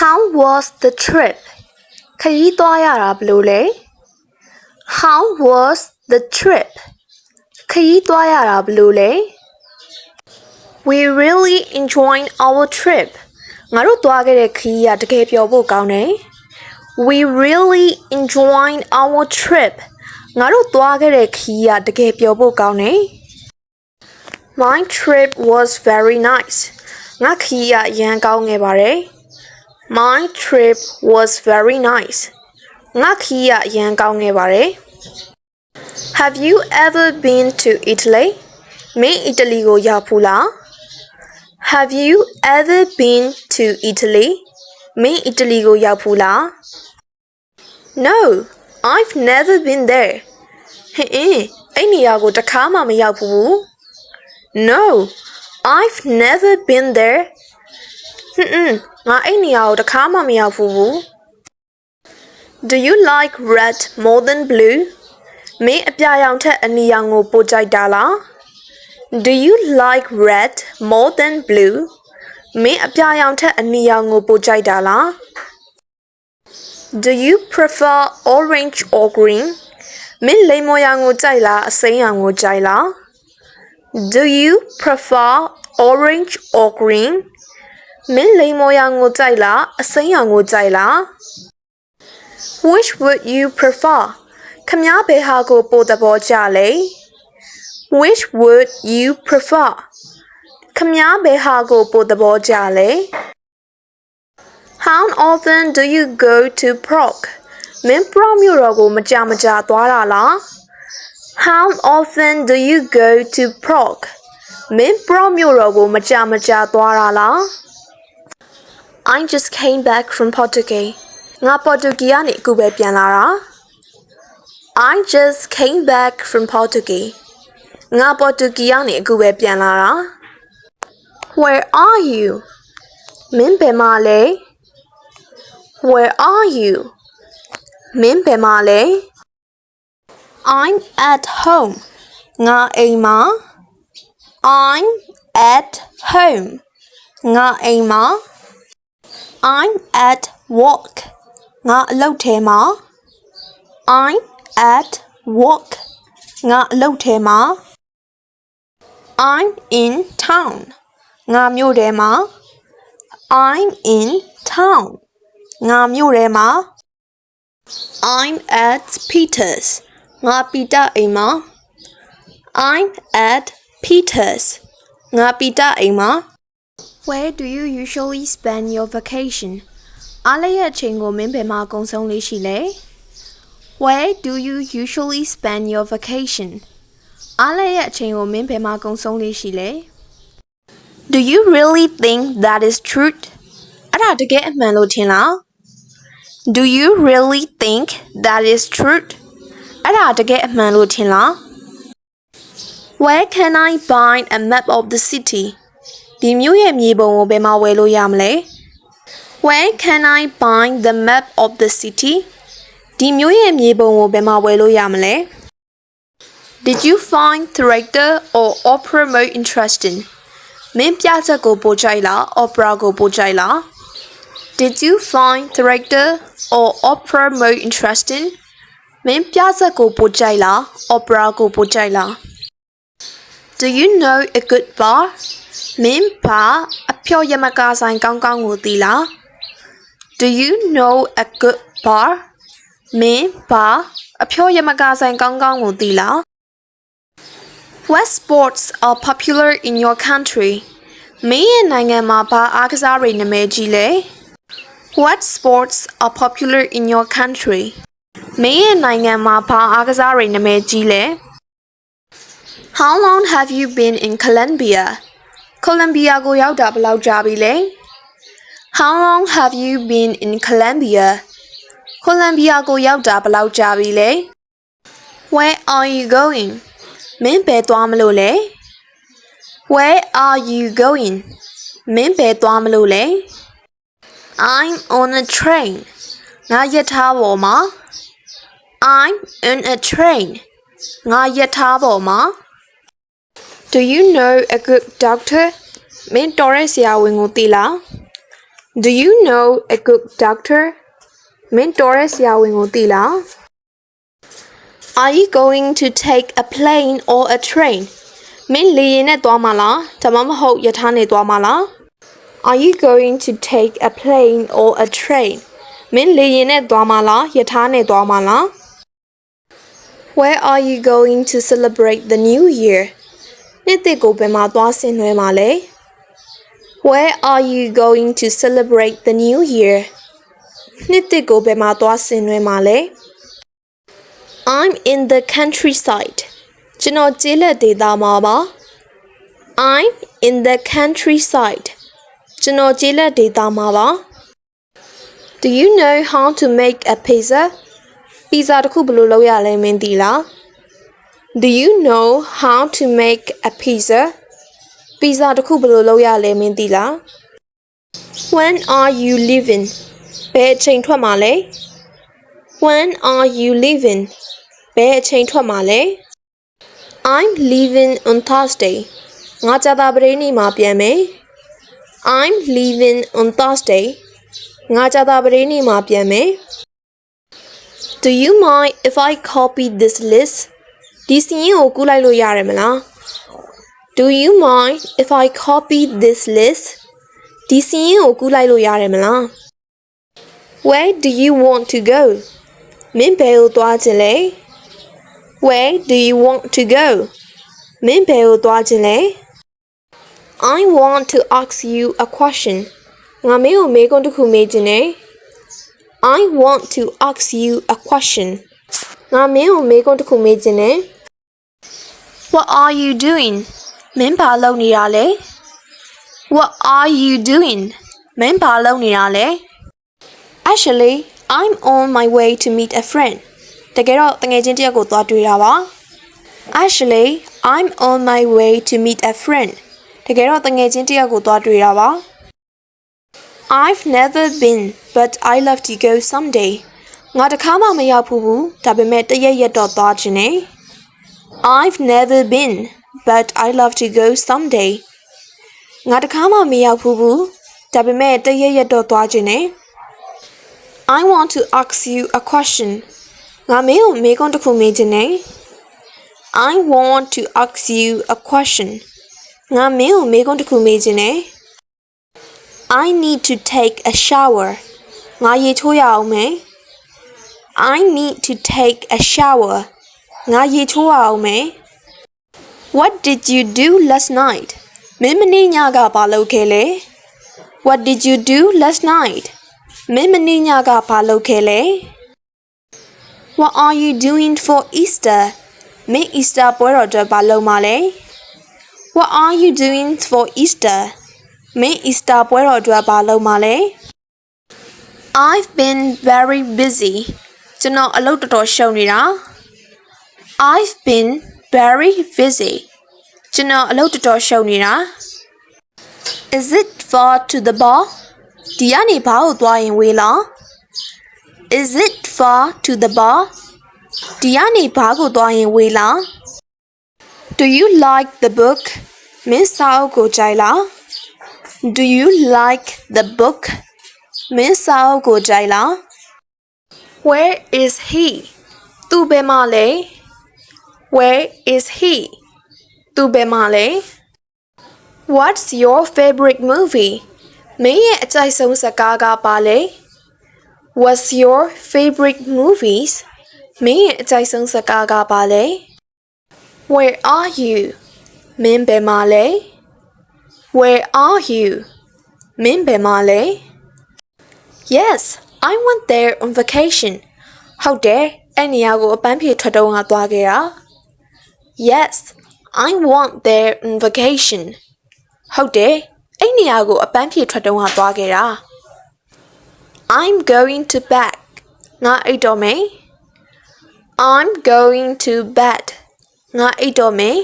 How was the trip ခရီးသွားရတာဘယ်လိုလဲ How was the trip ခရီးသွားရတာဘယ်လိုလဲ We really enjoyed our trip ငါတို့သွားခဲ့တဲ့ခရီးကတကယ်ပျော်ဖို့ကောင်းတယ် We really enjoyed our trip ငါတို့သွားခဲ့တဲ့ခရီးကတကယ်ပျော်ဖို့ကောင်းတယ် My trip was very nice ငါခရီးကအရန်ကောင်းခဲ့ပါတယ် My trip was very nice ငါခရီးကအရန်ကောင်းခဲ့ပါတယ် Have you ever been to Italy မင်းအီတလီကိုရောက်ဖူးလား Have you ever been to Italy မင်းအီတလီကိုရောက်ဖူးလား No I've never been there ဟင်အဲ့နေရာကိုတစ်ခါမှမရောက်ဘူး No I've never been there ငါအဲ့နေရာကိုတစ်ခါမှမရောက်ဘူး Do you like red more than blue မင်းအပြာရောင်ထက်အနီရောင်ကိုပိုကြိုက်တာလား Do you like red more than blue မင်းအပြာရောင်ထက်အနီရောင်ကိုပိုကြိုက်တာလား Do you prefer orange or green မင်းလိမ္မော်ရောင်ကိုကြိုက်လားအစိမ်းရောင်ကိုကြိုက်လား Do you prefer orange or green မင်းလိမ္မော်ရောင်ကိုကြိုက်လားအစိမ်းရောင်ကိုကြိုက်လား Which would you prefer ခမည်းဘယ်ဟာကိုပိုသဘောကျလဲ Which would you prefer ခမည်းဘယ်ဟာကိုပိုသဘောကျလဲ How often do you go to Prague မင်း Prague မြို့တော်ကိုမကြာသွားတာလား How often do you go to Prague မင်း Prague မြို့တော်ကိုမကြာသွားတာလား I just came back from Portugal ငါပေါ်တူဂီကနေအခုပဲပြန်လာတာ I just came back from Portugal ငါပေါ်တူဂီကနေအခုပဲပြန်လာတာ Where are you မင်းဘယ်မှာလဲ Where are you မင်းဘယ်မှာလဲ I'm at home ငါအိမ်မှာ I'm at home ငါအိမ်မှာ I'm at work ငါအလုပ်ထဲမှာ I'm at work ငါအလုပ်ထဲမှာ I'm in town ငါမြို့ထဲမှာ I'm in town ငါမြို့ထဲမှာ I'm at Peter's ငါပီတာအိမ်မှာ I'm at Peter's ငါပီတာအိမ်မှာ Where do you usually spend your vacation အားလရဲ့အချိန်ကိုမင်းဘယ်မှာအကုန်ဆုံးလေးရှိလဲ Where do you usually spend your vacation အားလရဲ့အချိန်ကိုမင်းဘယ်မှာအကုန်ဆုံးလေးရှိလဲ Do you really think that is truth အဲ့ဒါတကယ်အမှန်လို့ထင်လား Do you really think that is truth အဲ့ဒါတကယ်အမှန်လို့ထင်လား Where can I buy a map of the city ဒီမြို့ရဲ့မြေပုံကိုဘယ်မှာဝယ်လို့ရမလဲ Where can I buy the map of the city ဒီမြို့ရဲ့မြေပုံကိုဘယ်မှာဝယ်လို့ရမလဲ Did you find theater or opera more interesting မင်းပြချက်ကိုပိုကြိုက်လား opera ကိုပိုကြိုက်လား Did you find theater or opera more interesting မင်းပြချက်ကိုပိုကြိုက်လား opera ကိုပိုကြိုက်လား Do you know a good bar မင်းဘာအဖျော်ယမကာဆိုင်ကောင်းကိုသိလား Do you know a good bar မင်းဘာအဖျော်ယမကာဆိုင်ကောင်းကိုသိလား What sports are popular in your country မင်းရဲ့နိုင်ငံမှာဘာအားကစားတွေနာမည်ကြီးလဲ What sports are popular in your country မင်းရဲ့နိုင်ငံမှာဘာအားကစားတွေနာမည်ကြီးလဲ How long have you been in Colombia ကိုလံဘီယာကိုရောက်တာဘယ်လောက်ကြာပြီလဲ How long have you been in Colombia ကိုလံဘီယာကိုရောက်တာဘယ်လောက်ကြာပြီလဲ Where are you going မင်းဘယ်သွားမလို့လဲ Where are you going မင်းဘယ်သွားမလို့လဲ I'm on a train ငါရထားပေါ်မှာ I'm on a train ငါရထားပေါ်မှာ Do you know a good doctor မင်းတော်တဲ့ဆရာဝန်ကိုသိလား Do you know a good doctor? Mיןတော်တဲ့ဆရာဝန်ကိုသိလား Are you going to take a plane or a train? မင်းလေယာဉ်နဲ့သွားမှာလားဒါမှမဟုတ်ရထားနဲ့သွားမှာလား Are you going to take a plane or a train? မင်းလေယာဉ်နဲ့သွားမှာလားရထားနဲ့သွားမှာလား Where are you going to celebrate the new year? နှစ်သစ်ကိုဘယ်မှာသွားဆင်နွှဲမှာလဲ Where are you going to celebrate the new year? နှစ်သစ်ကိုဘယ်မှာသွားဆင်နွှဲမှာလဲ I'm in the countryside. ကျွန်တော်ကျေးလက်ဒေသမှာပါ I'm in the countryside. ကျွန်တော်ကျေးလက်ဒေသမှာပါ Do you know how to make a pizza? ပီဇာတစ်ခုဘယ်လိုလုပ်ရလဲမင်းသိလား Do you know how to make a pizza? ပီဇာတစ်ခုဘယ်လိုလုပ်ရလဲမင်းသိလား When are you leaving? ဘယ်အချိန်ထွက်မှာလဲ When are you leaving? ဘယ်အချိန်ထွက်မှာလဲ I'm leaving on Thursday. ငါကြာသပတေးနေ့မှာပြန်မယ် I'm leaving on Thursday. ငါကြာသပတေးနေ့မှာပြန်မယ် Do you mind if I copy this list? ဒီစာရင်းကိုကူးလိုက်လို့ရတယ်မလား Do you mind if I copy this list? ဒီစာရင်းကိုကူးလိုက်လို့ရတယ်မလား Where do you want to go? မင်းဘယ်ကိုသွားချင်လဲ Where do you want to go? မင်းဘယ်ကိုသွားချင်လဲ I want to ask you a question. ငါမင်းကိုမေးခွန်းတစ်ခုမေးချင်တယ် I want to ask you a question. ငါမင်းကိုမေးခွန်းတစ်ခုမေးချင်တယ် What are you doing? မင်းဘာလုပ်နေတာလဲ What are you doing? မင်းဘာလုပ်နေတာလဲ Actually, I'm on my way to meet a friend. တကယ်တော့တငယ်ချင်းတစ်ယောက်ကိုသွားတွေ့တာပါ Actually, I'm on my way to meet a friend. တကယ်တော့တငယ်ချင်းတစ်ယောက်ကိုသွားတွေ့တာပါ I've never been, but I love to go someday. ငါတခါမှမရောက်ဘူးဒါပေမဲ့တရက်ရက်တော့သွားချင်တယ် I've never been, but I love to go someday. ငါတခါမှမရောက်ဘူးဒါပေမဲ့တရက်ရက်တော့သွားချင်တယ် I want to ask you a question. ငါမင်းကိုမေးခွန်းတစ်ခုမေးချင်တယ် I want to ask you a question. ငါမင်းကိုမေးခွန်းတစ်ခုမေးချင်တယ် I need to take a shower. ငါရေချိုးရအောင်မယ် I need to take a shower. ငါရေချိုးရအောင်မယ် What did you do last night? မင်းမနေ့ညကဘာလုပ်ခဲ့လဲ What did you do last night? မင်းမနေ့ညကဘာလုပ်ခဲ့လဲ What are you doing for Easter? မင်း Easter ပွဲတော်အတွက်ဘာလုပ်မှာလဲ What are you doing for Easter? မင်း Easter ပွဲတော်အတွက်ဘာလုပ်မှာလဲ I've been very busy. ကျွန်တော်အလုပ်တော်တော်ရှုပ်နေတာ I've been very busy. ကျွန်တော်အလုပ်တော်တော်ရှုပ်နေတာ Is it far to the bar? ဒီကနေဘာကိုသွားရင်ဝေးလား Is it far to the bar? ဒီကနေဘာကိုသွားရင်ဝေးလား Do you like the book? မင်းစာအုပ်ကိုကြိုက်လား Do you like the book? မင်းစာအုပ်ကိုကြိုက်လား Where is he? သူဘယ်မှာလဲ Where is he? သူဘယ်မှာလဲ What's your favorite movie? မင်းရဲ့အကြိုက်ဆုံးဇာတ်ကားကဘာလဲ What's your favorite movies? မင်းရဲ့အကြိုက်ဆုံးဇာတ်ကားကဘာလဲ Where are you? မင်းဘယ်မှာလဲ Where are you? မင်းဘယ်မှာလဲ Yes, I went there on vacation. ဟုတ်တယ်အဲ့နေရာကိုအပန်းဖြေထွက်တုန်းကသွားခဲ့တာ Yes, I went there on vacation. ဟုတ်တယ်အဲ့နေရာကိုအပန်းဖြေထွက်တုန်းကသွားခဲ့တာ I'm going to bed. ငါအိပ်တော့မယ် I'm going to bed. ငါအိပ်တော့မယ်